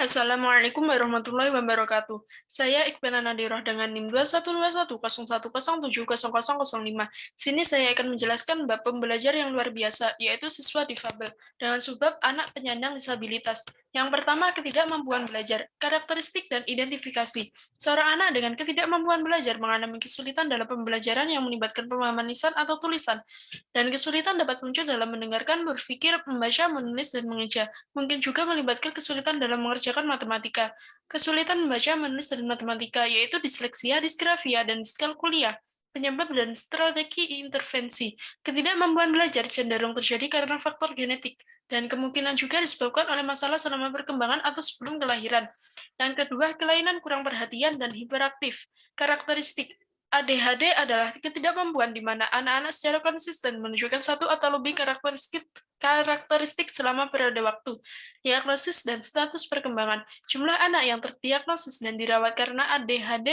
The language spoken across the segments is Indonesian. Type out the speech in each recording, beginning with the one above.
Assalamualaikum warahmatullahi wabarakatuh. Saya Iqbal Nadirah dengan NIM 212101700005. Sini saya akan menjelaskan bab pembelajar yang luar biasa, yaitu siswa difabel, dengan subbab anak penyandang disabilitas. Yang pertama, ketidakmampuan belajar, karakteristik dan identifikasi. Seorang anak dengan ketidakmampuan belajar mengalami kesulitan dalam pembelajaran yang melibatkan pemahaman lisan atau tulisan, dan kesulitan dapat muncul dalam mendengarkan, berpikir, membaca, menulis, dan mengeja. Mungkin juga melibatkan kesulitan dalam mengerjakan matematika. Kesulitan membaca, menulis, dan matematika, yaitu disleksia, disgrafia, dan diskalkulia. Penyebab dan strategi intervensi. Ketidakmampuan belajar cenderung terjadi karena faktor genetik, dan kemungkinan juga disebabkan oleh masalah selama perkembangan atau sebelum kelahiran. Yang kedua, kelainan kurang perhatian dan hiperaktif. Karakteristik. ADHD adalah ketidakmampuan di mana anak-anak secara konsisten menunjukkan satu atau lebih karakteristik selama periode waktu. Diagnosis dan status perkembangan. Jumlah anak yang terdiagnosis dan dirawat karena ADHD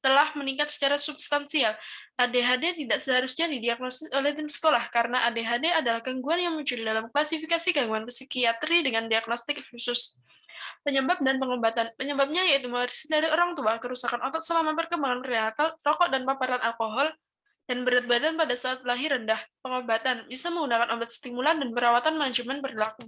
telah meningkat secara substansial. ADHD tidak seharusnya didiagnosis oleh tim sekolah karena ADHD adalah gangguan yang muncul dalam klasifikasi gangguan psikiatri dengan diagnostik khusus. Penyebab dan pengobatan. Penyebabnya yaitu mewarisi dari orang tua, kerusakan otot selama perkembangan prenatal, rokok dan paparan alkohol, dan berat badan pada saat lahir rendah. Pengobatan bisa menggunakan obat stimulan dan perawatan manajemen berlaku.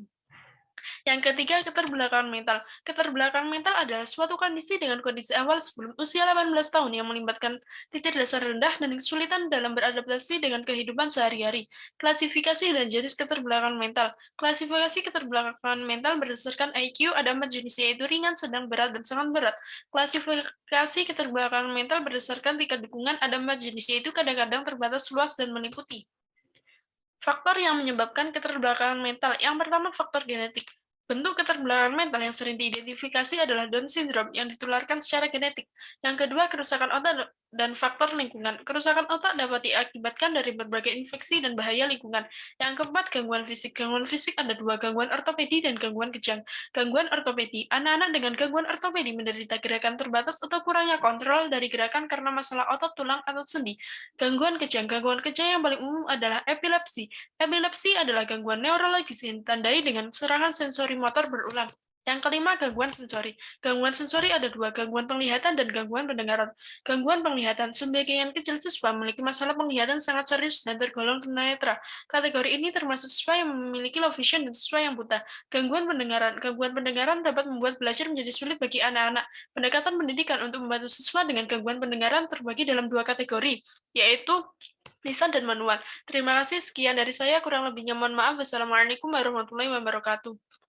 Yang ketiga, keterbelakangan mental. Keterbelakangan mental adalah suatu kondisi dengan kondisi awal sebelum usia 18 tahun yang melibatkan kecerdasan rendah dan kesulitan dalam beradaptasi dengan kehidupan sehari-hari. Klasifikasi dan jenis keterbelakangan mental. Klasifikasi keterbelakangan mental berdasarkan IQ ada 4 jenis, yaitu ringan, sedang, berat, dan sangat berat. Klasifikasi keterbelakangan mental berdasarkan tingkat dukungan ada 4 jenis, yaitu kadang-kadang terbatas, luas, dan meliputi. Faktor yang menyebabkan keterbelakangan mental. Yang pertama, faktor genetik. Bentuk keterbelakangan mental yang sering diidentifikasi adalah Down syndrome yang ditularkan secara genetik. Yang kedua, kerusakan otak dan faktor lingkungan. Kerusakan otak dapat diakibatkan dari berbagai infeksi dan bahaya lingkungan. Yang keempat, gangguan fisik. Gangguan fisik ada dua, gangguan ortopedi dan gangguan kejang. Gangguan ortopedi. Anak-anak dengan gangguan ortopedi menderita gerakan terbatas atau kurangnya kontrol dari gerakan karena masalah otot, tulang, atau sendi. Gangguan kejang. Gangguan kejang yang paling umum adalah epilepsi. Epilepsi adalah gangguan neurologis yang ditandai dengan serangan sensori motor berulang. Yang kelima, gangguan sensori. Gangguan sensori ada dua, gangguan penglihatan dan gangguan pendengaran. Gangguan penglihatan, sebagian kecil siswa memiliki masalah penglihatan sangat serius dan tergolong tunanetra. Kategori ini termasuk siswa yang memiliki low vision dan siswa yang buta. Gangguan pendengaran. Gangguan pendengaran dapat membuat belajar menjadi sulit bagi anak-anak. Pendekatan pendidikan untuk membantu siswa dengan gangguan pendengaran terbagi dalam dua kategori, yaitu lisan dan manual. Terima kasih, sekian dari saya, kurang lebihnya mohon maaf. Wassalamualaikum warahmatullahi wabarakatuh.